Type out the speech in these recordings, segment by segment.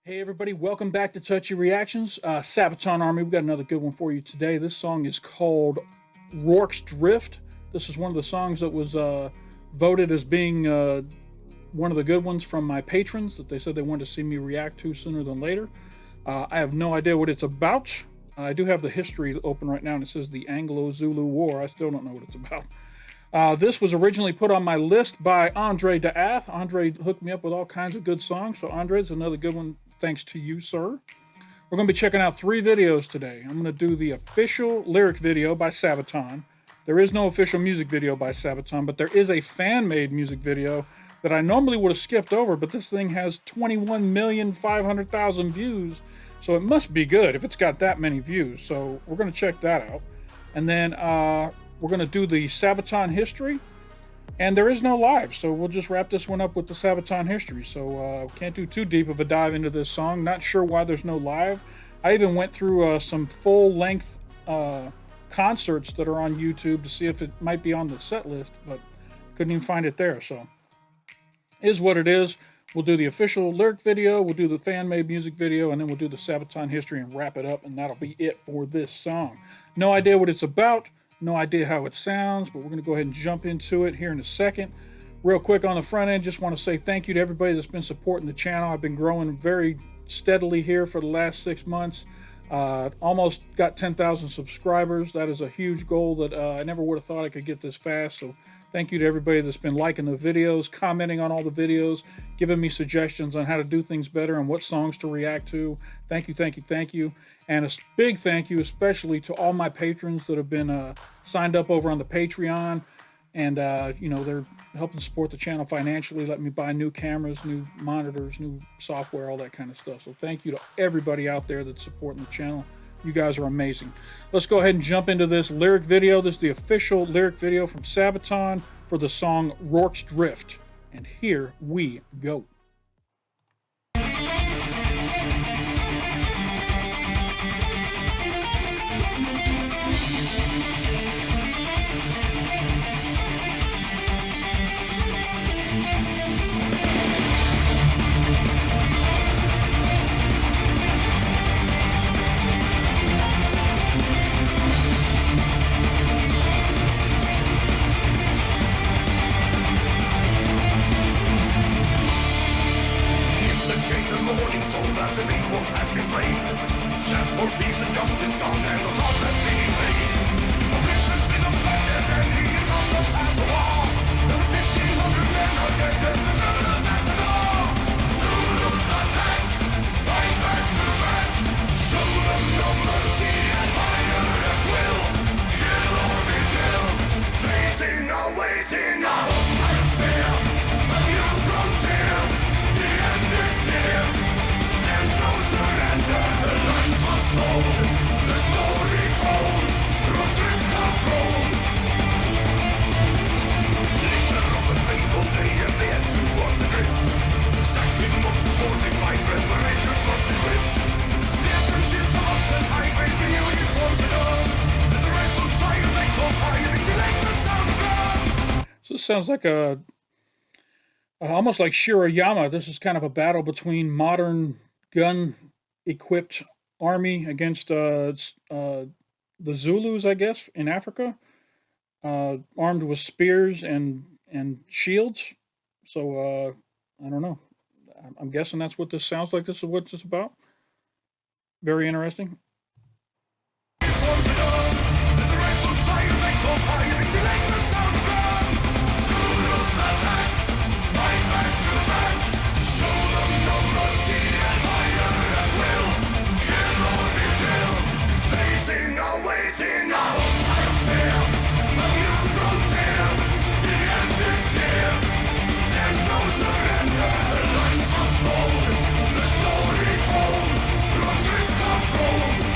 Hey everybody, welcome back to Touchy Reactions. Sabaton Army, we've got another good one for you today. This song is called Rorke's Drift. This is one of the songs that was voted as being one of the good ones from my patrons that they said they wanted to see me react to sooner than later. I have no idea what it's about. I do have the history open right now and it says the Anglo-Zulu War. I still don't know what it's about. This was originally put on my list by Andre D'Ath. Andre hooked me up with all kinds of good songs, so Andre, it's another good one thanks to you, sir. We're going to be checking out 3 videos today. I'm going to do the official lyric video by Sabaton. There is no official music video by Sabaton, but there is a fan-made music video that I normally would have skipped over, but this thing has 21,500,000 views, so it must be good if it's got that many views. So we're going to check that out. And then we're going to do the Sabaton History. And there is no live, so we'll just wrap this one up with the Sabaton History. So can't do too deep of a dive into this song. Not sure why there's no live. I even went through some full-length concerts that are on YouTube to see if it might be on the set list, but couldn't even find it there. So is what it is. We'll do the official lyric video, we'll do the fan-made music video, and then we'll do the Sabaton History and wrap it up, and that'll be it for this song. No idea what it's about. No idea how it sounds, but we're going to go ahead and jump into it here in a second. Real quick on the front end, just want to say thank you to everybody that's been supporting the channel. I've been growing very steadily here for the last 6 months. Almost got 10,000 subscribers. That is a huge goal that I never would have thought I could get this fast. So thank you to everybody that's been liking the videos, commenting on all the videos, giving me suggestions on how to do things better and what songs to react to. Thank you, thank you, thank you. And a big thank you especially to all my patrons that have been signed up over on the Patreon. And, you know, they're helping support the channel financially, letting me buy new cameras, new monitors, new software, all that kind of stuff. So thank you to everybody out there that's supporting the channel. You guys are amazing. Let's go ahead and jump into this lyric video. This is the official lyric video from Sabaton for the song Rorke's Drift. And here we go. Have been slain. Chance for peace and justice gone, and the thoughts have been made. The prince has been abandoned, and he is on the path to war. And the 1,500 men are dead, and the Zulus at the door. Zulus attack, fight back to back. Show them no mercy and fire at will. Kill or be killed, facing or waiting, a hostile spear. A new frontier, the end is near. There's no surrender, the lines must hold. The story told, through strict control. Nature of the faithful day as they head towards the drift. The stacking motions fortified, preparations must be swift. Spears and shields aloft and high, facing new uniforms and arms. As the red bull fires and close fire, they select the sound of guns. So this sounds like a almost like Shirayama. This is kind of a battle between modern gun-equipped army against the Zulus, I guess, in Africa, armed with spears and shields. So I don't know. I'm guessing that's what this sounds like. This is what it's about. Very interesting. Waiting, a hostile spear, a new frontier, the end is near. There's no surrender, the lines must hold, the story told, through strict control.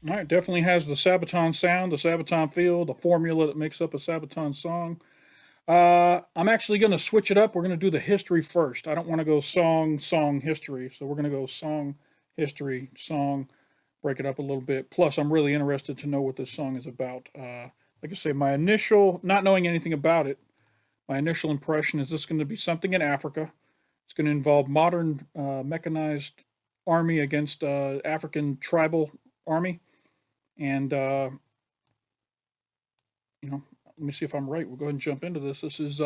All right, definitely has the Sabaton sound, the Sabaton feel, the formula that makes up a Sabaton song. I'm actually going to switch it up. We're going to do the history first. I don't want to go song, history. So we're going to go song, history, song, break it up a little bit. Plus, I'm really interested to know what this song is about. Like I say, my initial, not knowing anything about it, my initial impression is this going to be something in Africa. It's going to involve modern mechanized army against African tribal army. And, let me see if I'm right. We'll go ahead and jump into this. This is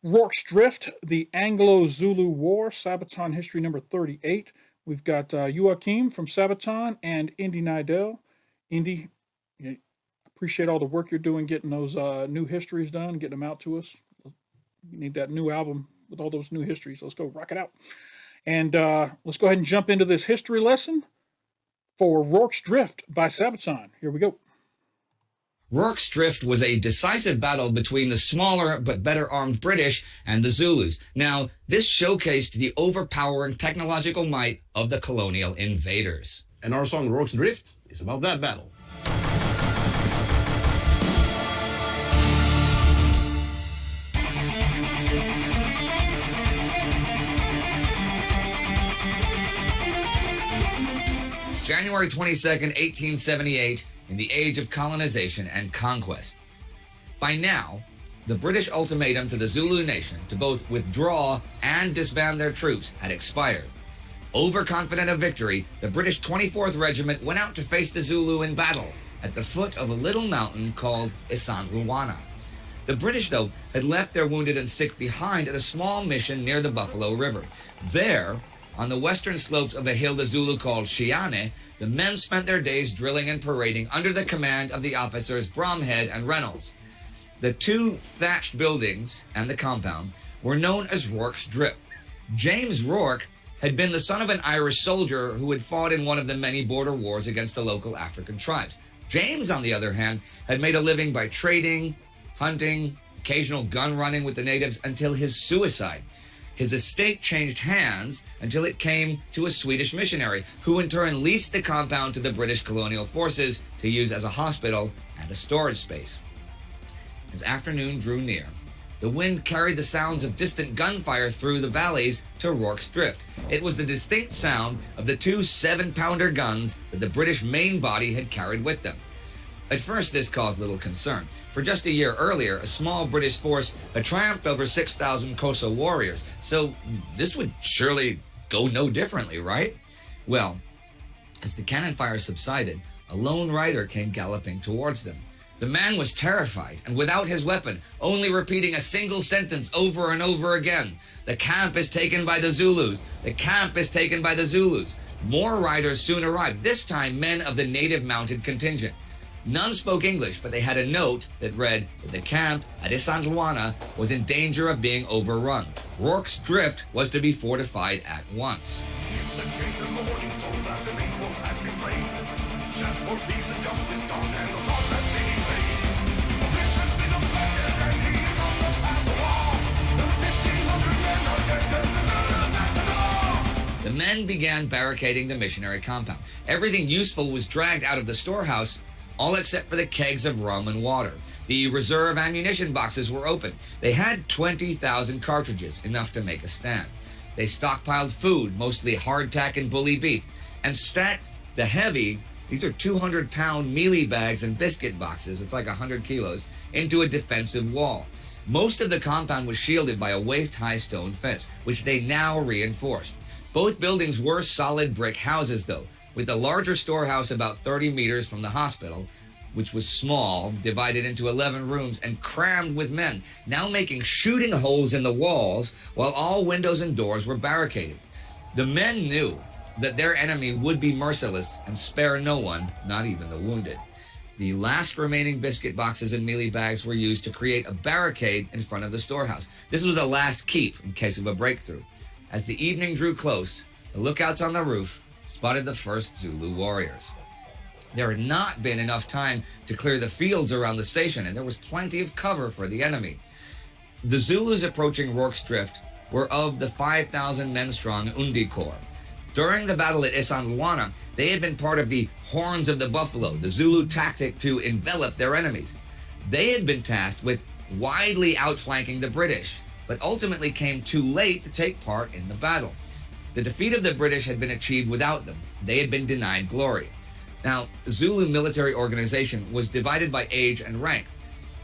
Rorke's Drift, the Anglo-Zulu War, Sabaton History number 38. We've got Joachim from Sabaton and Indy Nidell. Indy, appreciate all the work you're doing getting those new histories done, getting them out to us. We need that new album with all those new histories. Let's go rock it out. And let's go ahead and jump into this history lesson for Rorke's Drift by Sabaton. Here we go. Rorke's Drift was a decisive battle between the smaller but better armed British and the Zulus. Now, this showcased the overpowering technological might of the colonial invaders. And our song Rorke's Drift is about that battle. January 22nd, 1878, in the age of colonization and conquest. By now, the British ultimatum to the Zulu nation to both withdraw and disband their troops had expired. Overconfident of victory, the British 24th Regiment went out to face the Zulu in battle at the foot of a little mountain called Isandlwana. The British, though, had left their wounded and sick behind at a small mission near the Buffalo River. There, on the western slopes of a hill the Zulu called Shiane, the men spent their days drilling and parading under the command of the officers Bromhead and Reynolds. The two thatched buildings and the compound were known as Rorke's Drift. James Rorke had been the son of an Irish soldier who had fought in one of the many border wars against the local African tribes. James, on the other hand, had made a living by trading, hunting, occasional gun running with the natives until his suicide. His estate changed hands until it came to a Swedish missionary, who in turn leased the compound to the British colonial forces to use as a hospital and a storage space. As afternoon drew near, the wind carried the sounds of distant gunfire through the valleys to Rorke's Drift. It was the distinct sound of the two 7-pounder guns that the British main body had carried with them. At first, this caused little concern. For just a year earlier, a small British force had triumphed over 6,000 Xhosa warriors, so this would surely go no differently, right? Well, as the cannon fire subsided, a lone rider came galloping towards them. The man was terrified and without his weapon, only repeating a single sentence over and over again. "The camp is taken by the Zulus. The camp is taken by the Zulus." More riders soon arrived, this time men of the native mounted contingent. None spoke English, but they had a note that read that the camp at Isandlwana was in danger of being overrun. Rorke's Drift was to be fortified at once. The king in the morning told that the equals had been slain. Chance for peace and justice gone, and the thoughts had been in vain. The prince had been abandoned, and he had on the path of war. There were 1,500 men are dead, and the Zulus at the door. The men began barricading the missionary compound. Everything useful was dragged out of the storehouse, all except for the kegs of rum and water. The reserve ammunition boxes were open. They had 20,000 cartridges, enough to make a stand. They stockpiled food, mostly hardtack and bully beef, and stacked the heavy, these are 200-pound mealie bags and biscuit boxes, it's like 100 kilos, into a defensive wall. Most of the compound was shielded by a waist-high stone fence, which they now reinforced. Both buildings were solid brick houses, though, with the larger storehouse about 30 meters from the hospital, which was small, divided into 11 rooms and crammed with men, now making shooting holes in the walls while all windows and doors were barricaded. The men knew that their enemy would be merciless and spare no one, not even the wounded. The last remaining biscuit boxes and mealie bags were used to create a barricade in front of the storehouse. This was a last keep in case of a breakthrough. As the evening drew close, the lookouts on the roof spotted the first Zulu warriors. There had not been enough time to clear the fields around the station, and there was plenty of cover for the enemy. The Zulus approaching Rorke's Drift were of the 5,000 men strong Undi Corps. During the battle at Isandlwana, they had been part of the Horns of the Buffalo, the Zulu tactic to envelop their enemies. They had been tasked with widely outflanking the British, but ultimately came too late to take part in the battle. The defeat of the British had been achieved without them. They had been denied glory. Now, Zulu military organization was divided by age and rank,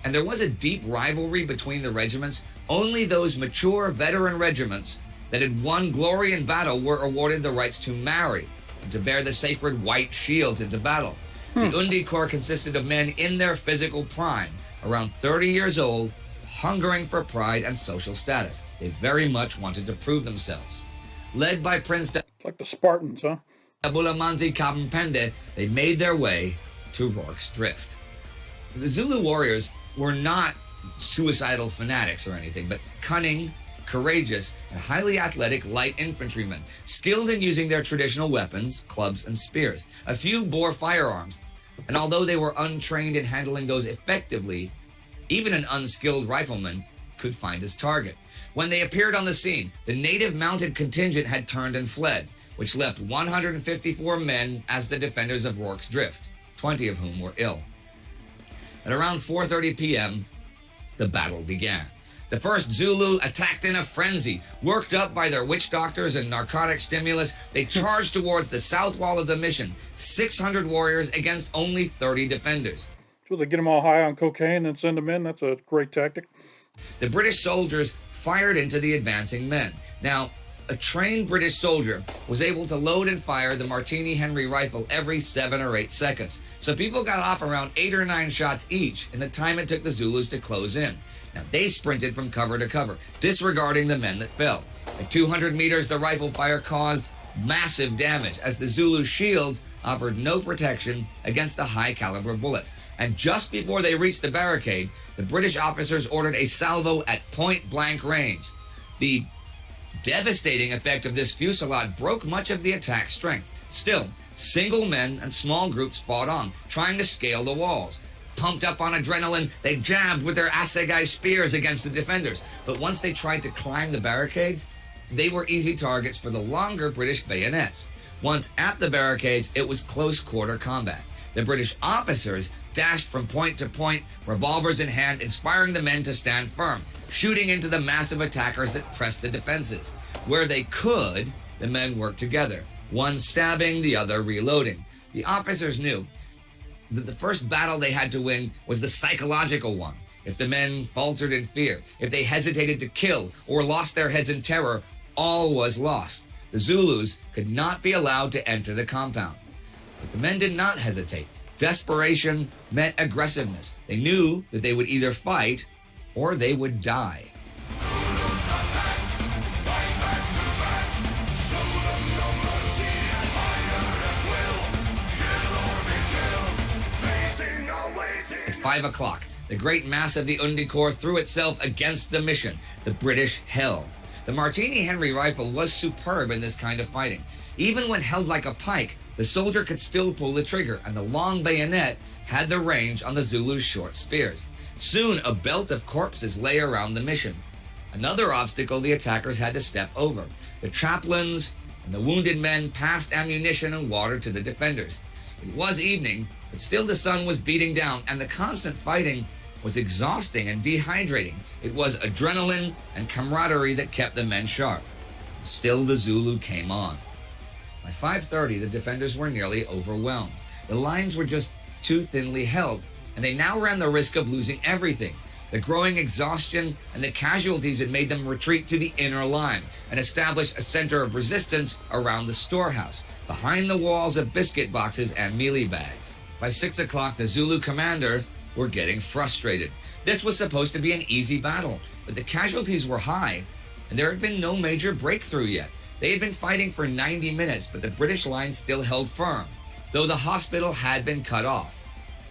and there was a deep rivalry between the regiments. Only those mature veteran regiments that had won glory in battle were awarded the rights to marry and to bear the sacred white shields into battle. The Undi Corps consisted of men in their physical prime, around 30 years old, hungering for pride and social status. They very much wanted to prove themselves. Led by Prince It's like the Spartans, huh? Abulamanzi Kampende, they made their way to Rorke's Drift. The Zulu warriors were not suicidal fanatics or anything, but cunning, courageous, and highly athletic light infantrymen, skilled in using their traditional weapons, clubs and spears. A few bore firearms, and although they were untrained in handling those effectively, even an unskilled rifleman could find his target. When they appeared on the scene, the native mounted contingent had turned and fled, which left 154 men as the defenders of Rorke's Drift, 20 of whom were ill. At around 4:30 p.m., the battle began. The first Zulu attacked in a frenzy. Worked up by their witch doctors and narcotic stimulus, they charged towards the south wall of the mission, 600 warriors against only 30 defenders. So they get them all high on cocaine and send them in. That's a great tactic. The British soldiers fired into the advancing men. Now, a trained British soldier was able to load and fire the Martini Henry rifle every 7 or 8 seconds. So people got off around 8 or 9 shots each in the time it took the Zulus to close in. Now, they sprinted from cover to cover, disregarding the men that fell. At 200 meters, the rifle fire caused massive damage, as the Zulu shields offered no protection against the high-caliber bullets. And just before they reached the barricade, the British officers ordered a salvo at point-blank range. The devastating effect of this fusillade broke much of the attack's strength. Still, single men and small groups fought on, trying to scale the walls. Pumped up on adrenaline, they jabbed with their assegai spears against the defenders. But once they tried to climb the barricades, they were easy targets for the longer British bayonets. Once at the barricades, it was close-quarter combat. The British officers dashed from point to point, revolvers in hand, inspiring the men to stand firm, shooting into the massive attackers that pressed the defenses. Where they could, the men worked together, one stabbing, the other reloading. The officers knew that the first battle they had to win was the psychological one. If the men faltered in fear, if they hesitated to kill or lost their heads in terror, all was lost. The Zulus could not be allowed to enter the compound. But the men did not hesitate. Desperation meant aggressiveness. They knew that they would either fight or they would die. At 5 o'clock, the great mass of the Undi Corps threw itself against the mission. The British held. The Martini Henry rifle was superb in this kind of fighting. Even when held like a pike, the soldier could still pull the trigger, and the long bayonet had the range on the Zulu's short spears. Soon, a belt of corpses lay around the mission. Another obstacle the attackers had to step over. The chaplains and the wounded men passed ammunition and water to the defenders. It was evening, but still the sun was beating down, and the constant fighting was exhausting and dehydrating. It was adrenaline and camaraderie that kept the men sharp. Still the Zulu came on. By 5:30, the defenders were nearly overwhelmed. The lines were just too thinly held, and they now ran the risk of losing everything. The growing exhaustion and the casualties had made them retreat to the inner line and establish a center of resistance around the storehouse, behind the walls of biscuit boxes and mealie bags. By 6 o'clock, the Zulu commander were getting frustrated. This was supposed to be an easy battle, but the casualties were high, and there had been no major breakthrough yet. They had been fighting for 90 minutes, but the British line still held firm, though the hospital had been cut off.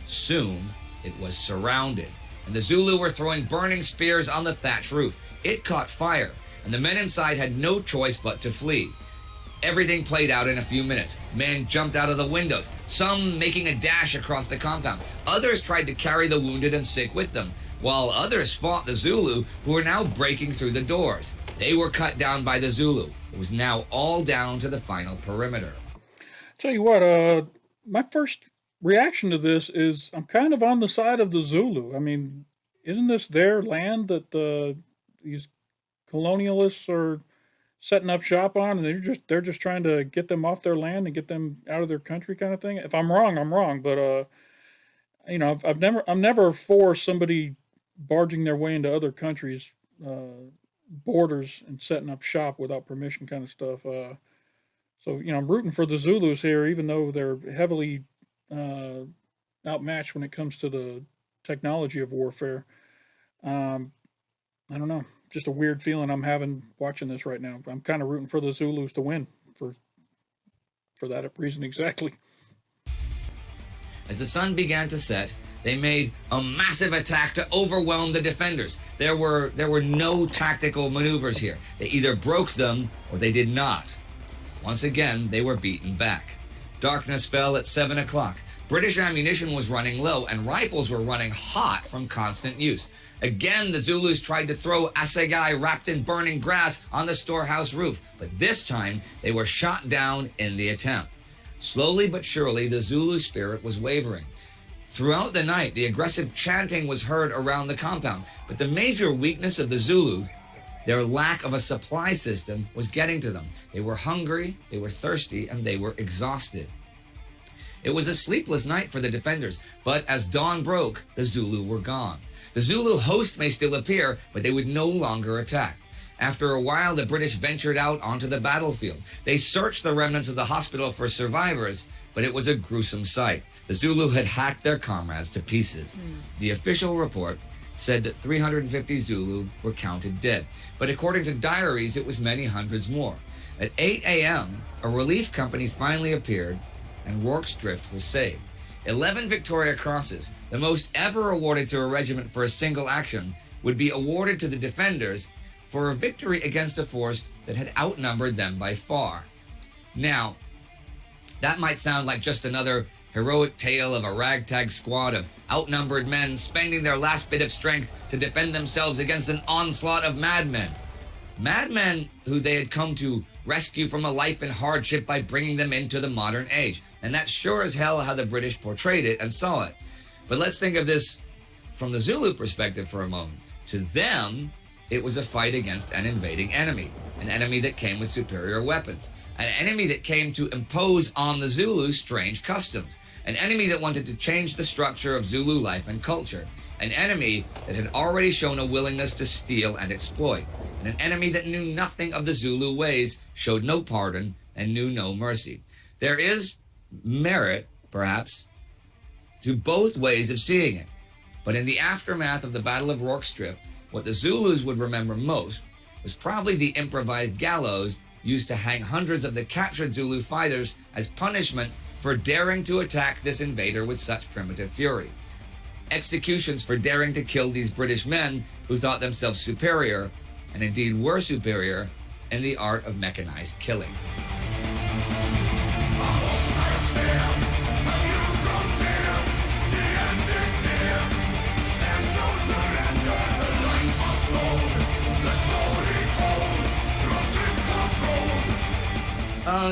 Soon, it was surrounded, and the Zulu were throwing burning spears on the thatch roof. It caught fire, and the men inside had no choice but to flee. Everything played out in a few minutes. Men jumped out of the windows, some making a dash across the compound. Others tried to carry the wounded and sick with them, while others fought the Zulu, who were now breaking through the doors. They were cut down by the Zulu. It was now all down to the final perimeter. Tell you what, my first reaction to this is I'm kind of on the side of the Zulu. I mean, isn't this their land that these colonialists are setting up shop on, and they're just trying to get them off their land and get them out of their country, kind of thing? If I'm wrong, I'm wrong. But I'm never for somebody barging their way into other countries' borders and setting up shop without permission, kind of stuff. So I'm rooting for the Zulus here, even though they're heavily outmatched when it comes to the technology of warfare. I don't know, just a weird feeling I'm having watching this right now. I'm kind of rooting for the Zulus to win for that reason exactly. As the sun began to set, they made a massive attack to overwhelm the defenders. There were no tactical maneuvers here. They either broke them or they did not. Once again, they were beaten back. Darkness fell at 7 o'clock. British ammunition was running low and rifles were running hot from constant use. Again, the Zulus tried to throw assegai wrapped in burning grass on the storehouse roof, but this time they were shot down in the attempt. Slowly but surely, the Zulu spirit was wavering. Throughout the night, the aggressive chanting was heard around the compound, but the major weakness of the Zulu, their lack of a supply system, was getting to them. They were hungry, they were thirsty, and they were exhausted. It was a sleepless night for the defenders, but as dawn broke, the Zulu were gone. The Zulu host may still appear, but they would no longer attack. After a while, the British ventured out onto the battlefield. They searched the remnants of the hospital for survivors, but it was a gruesome sight. The Zulu had hacked their comrades to pieces. The official report said that 350 Zulu were counted dead, but according to diaries, it was many hundreds more. At 8 a.m., a relief company finally appeared, and Rorke's Drift was saved. 11 Victoria Crosses, the most ever awarded to a regiment for a single action, would be awarded to the defenders for a victory against a force that had outnumbered them by far. Now, that might sound like just another heroic tale of a ragtag squad of outnumbered men spending their last bit of strength to defend themselves against an onslaught of madmen. Madmen who they had come to rescue from a life in hardship by bringing them into the modern age. And that's sure as hell how the British portrayed it and saw it. But let's think of this from the Zulu perspective for a moment. To them, it was a fight against an invading enemy, an enemy that came with superior weapons, an enemy that came to impose on the Zulus strange customs, an enemy that wanted to change the structure of Zulu life and culture, an enemy that had already shown a willingness to steal and exploit, and an enemy that knew nothing of the Zulu ways, showed no pardon, and knew no mercy. There is merit, perhaps, to both ways of seeing it. But in the aftermath of the Battle of Rorke's Drift, what the Zulus would remember most was probably the improvised gallows used to hang hundreds of the captured Zulu fighters as punishment for daring to attack this invader with such primitive fury. Executions for daring to kill these British men who thought themselves superior, and indeed were superior, in the art of mechanized killing.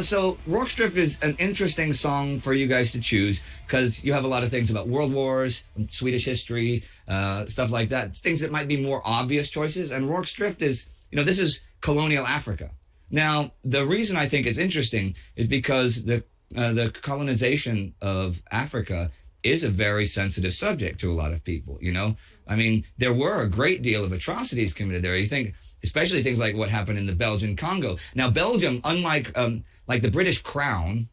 So Rorke's Drift is an interesting song for you guys to choose because you have a lot of things about world wars, Swedish history, stuff like that. Things that might be more obvious choices. And Rorke's Drift is, this is colonial Africa. Now, the reason I think it's interesting is because the colonization of Africa is a very sensitive subject to a lot of people, I mean, there were a great deal of atrocities committed there. You think, especially things like what happened in the Belgian Congo. Now, Belgium, unlike like the British Crown,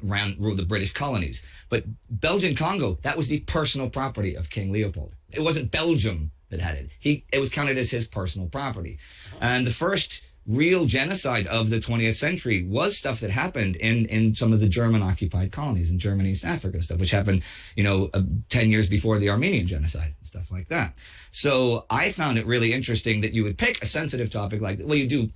ruled the British colonies, but Belgian Congo, that was the personal property of King Leopold. It wasn't Belgium that had it. It was counted as his personal property. And the first real genocide of the 20th century was stuff that happened in some of the German occupied colonies in Germany, East Africa, stuff which happened 10 years before the Armenian genocide and stuff like that. So I found it really interesting that you would pick a sensitive topic like, well, you do,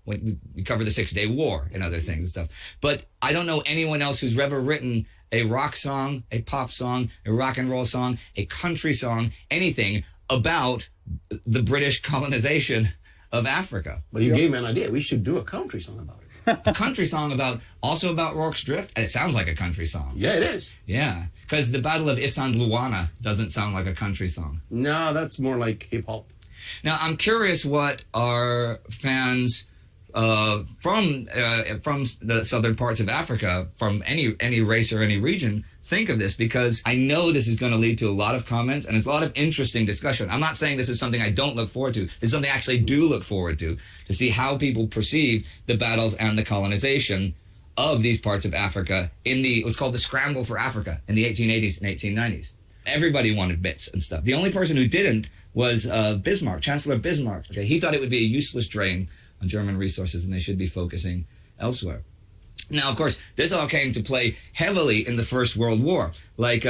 when we cover the 6 Day War and other things and stuff, but I don't know anyone else who's ever written a rock song, a pop song, a rock and roll song, a country song, anything about the British colonization of Africa. But you gave me an idea. We should do a country song about it. A country song also about Rorke's Drift. It sounds like a country song. Yeah, it is. Yeah, because the Battle of Isandlwana doesn't sound like a country song. No, that's more like hip hop. Now, I'm curious what our fans from the southern parts of Africa, from any race or any region, think of this, because I know this is going to lead to a lot of comments and it's a lot of interesting discussion. I'm not saying this is something I don't look forward to. This is something I actually do look forward to see how people perceive the battles and the colonization of these parts of Africa in what's called the Scramble for Africa in the 1880s and 1890s. Everybody wanted bits and stuff. The only person who didn't was Bismarck, Chancellor Bismarck. Okay, he thought it would be a useless drain on German resources and they should be focusing elsewhere. Now, of course, this all came to play heavily in the First World War, like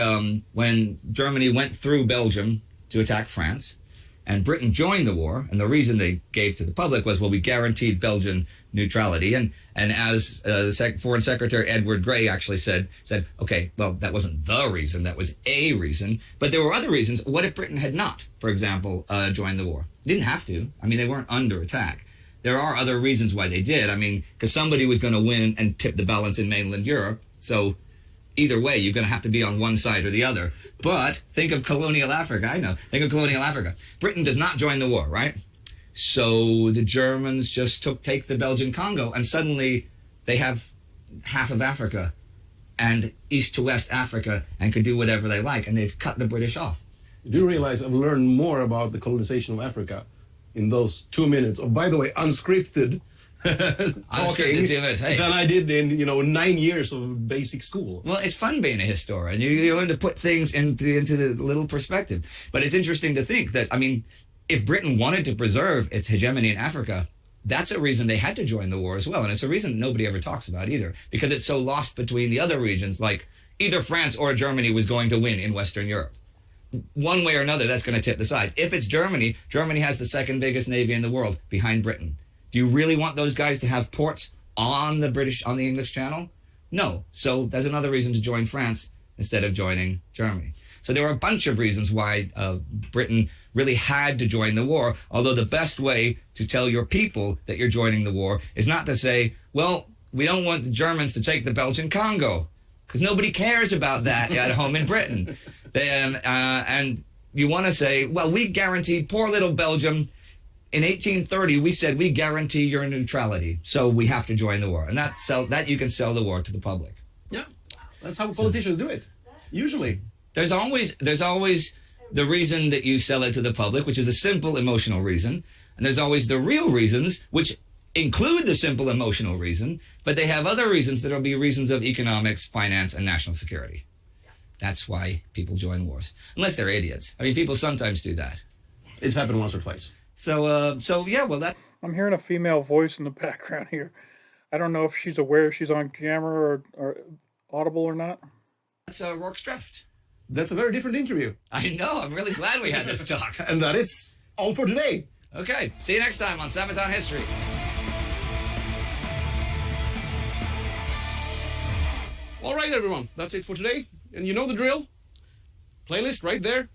when Germany went through Belgium to attack France, and Britain joined the war, and the reason they gave to the public was, well, we guaranteed Belgian neutrality, and as the Foreign Secretary Edward Grey actually said, okay, well, that wasn't the reason, that was a reason, but there were other reasons. What if Britain had not, for example, joined the war? They didn't have to. I mean, they weren't under attack. There are other reasons why they did. I mean, because somebody was going to win and tip the balance in mainland Europe. So either way, you're going to have to be on one side or the other. But think of colonial Africa. I know. Think of colonial Africa. Britain does not join the war, right? So the Germans just take the Belgian Congo, and suddenly they have half of Africa and east to west Africa and could do whatever they like. And they've cut the British off. You do realize I've learned more about the colonization of Africa in those 2 minutes of, by the way, unscripted talking than I did in 9 years of basic school. Well, it's fun being a historian. You learn to put things into the little perspective. But it's interesting to think that, I mean, if Britain wanted to preserve its hegemony in Africa, that's a reason they had to join the war as well. And it's a reason nobody ever talks about either, because it's so lost between the other regions, like either France or Germany was going to win in Western Europe. One way or another, that's going to tip the side. If it's Germany, Germany has the second biggest navy in the world behind Britain. Do you really want those guys to have ports on the English Channel? No. So there's another reason to join France instead of joining Germany. So there were a bunch of reasons why Britain really had to join the war, although the best way to tell your people that you're joining the war is not to say, well, we don't want the Germans to take the Belgian Congo, because nobody cares about that at home in Britain. And you want to say, well, we guaranteed poor little Belgium. In 1830, we said we guarantee your neutrality, so we have to join the war. And that you can sell the war to the public. Yeah, that's how politicians do it, usually. There's always the reason that you sell it to the public, which is a simple emotional reason. And there's always the real reasons, which include the simple emotional reason, but they have other reasons that'll be reasons of economics, finance, and national security. That's why people join wars, unless they're idiots. I mean, people sometimes do that. It's happened once or twice. So yeah, well, that. I'm hearing a female voice in the background here. I don't know if she's aware she's on camera or audible or not. That's Rorke's Drift. That's a very different interview. I know. I'm really glad we had this talk. And that is all for today. Okay. See you next time on Sabaton History. All right, everyone. That's it for today. And you know the drill. Playlist right there.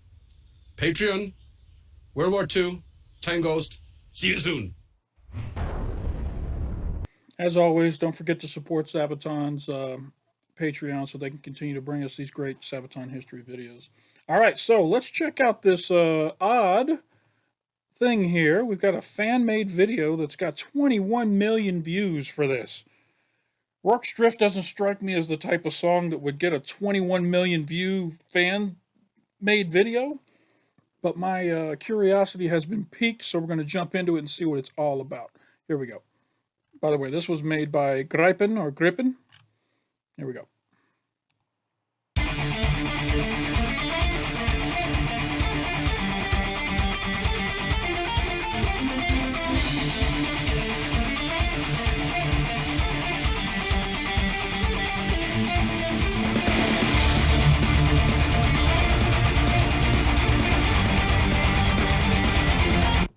Patreon. World War II. Time Ghost. See you soon. As always, don't forget to support Sabaton's Patreon so they can continue to bring us these great Sabaton history videos. All right, so let's check out this odd thing here. We've got a fan-made video that's got 21 million views for this. Rorke's Drift doesn't strike me as the type of song that would get a 21 million view fan-made video, but my curiosity has been piqued, so we're going to jump into it and see what it's all about. Here we go. By the way, this was made by Gripen. Here we go.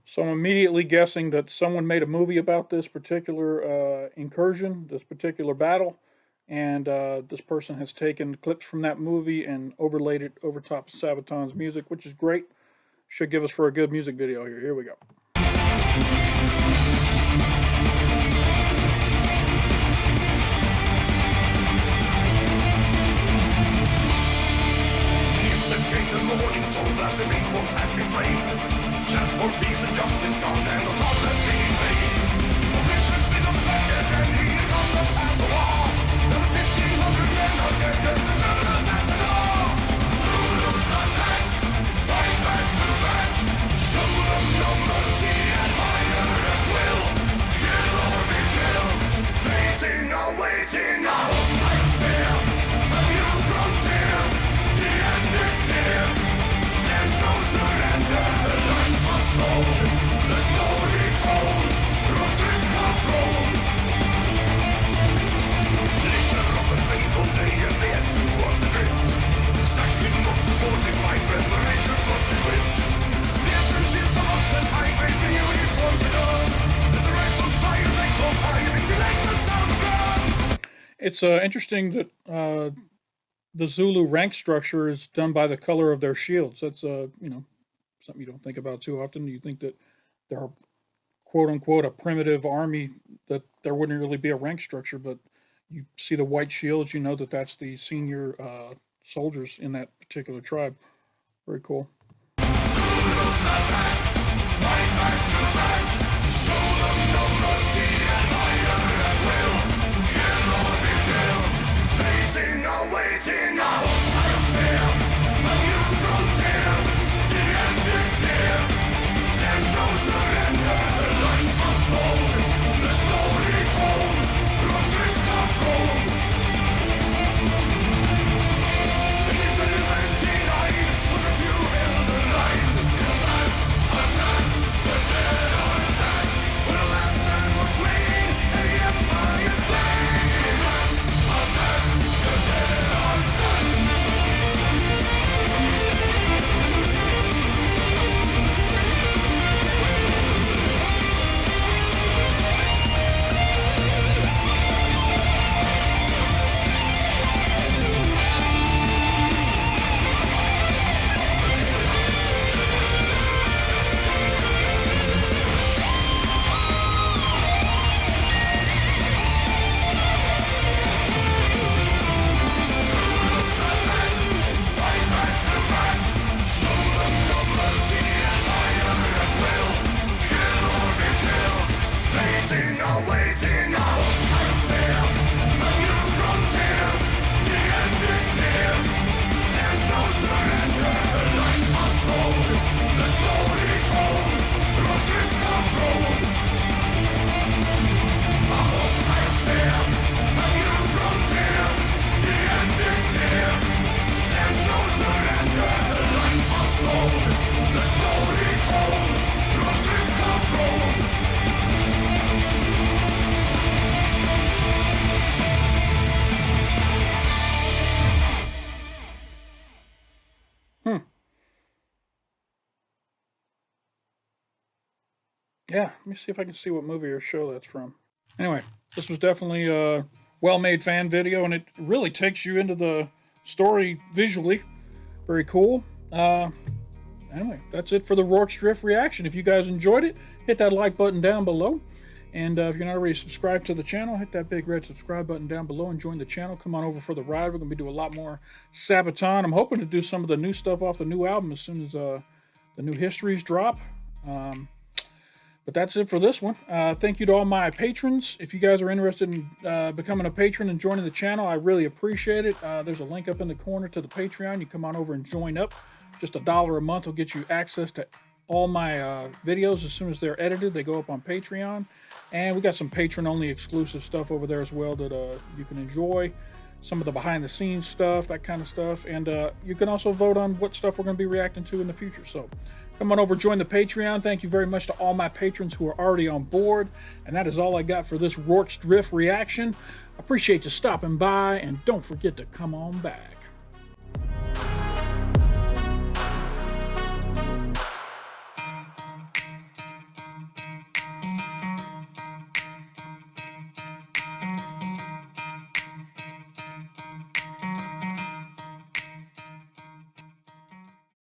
So I'm immediately guessing that someone made a movie about this particular incursion, this particular battle, and this person has taken clips from that movie and overlaid it over top of Sabaton's music, which is great. Should give us for a good music video here. Here we go. It's interesting that the Zulu rank structure is done by the color of their shields. That's something you don't think about too often. You think that they're quote unquote a primitive army, that there wouldn't really be a rank structure, but you see the white shields, you know that that's the senior soldiers in that particular tribe. Very cool. Yeah, let me see if I can see what movie or show that's from. Anyway, this was definitely a well-made fan video, and it really takes you into the story visually. Very cool. Anyway, that's it for the Rorke's Drift reaction. If you guys enjoyed it, hit that like button down below. And if you're not already subscribed to the channel, hit that big red subscribe button down below and join the channel. Come on over for the ride. We're going to be doing a lot more Sabaton. I'm hoping to do some of the new stuff off the new album as soon as the new histories drop. But that's it for this one. Thank you to all my patrons. If you guys are interested in becoming a patron and joining the channel, I really appreciate it. There's a link up in the corner to the Patreon. You come on over and join up. Just $1 a month will get you access to all my videos as soon as they're edited. They go up on Patreon. And we got some patron-only exclusive stuff over there as well that you can enjoy. Some of the behind-the-scenes stuff, that kind of stuff. And you can also vote on what stuff we're going to be reacting to in the future. So come on over, join the Patreon. Thank you very much to all my patrons who are already on board. And that is all I got for this Rorke's Drift reaction. Appreciate you stopping by, and don't forget to come on back.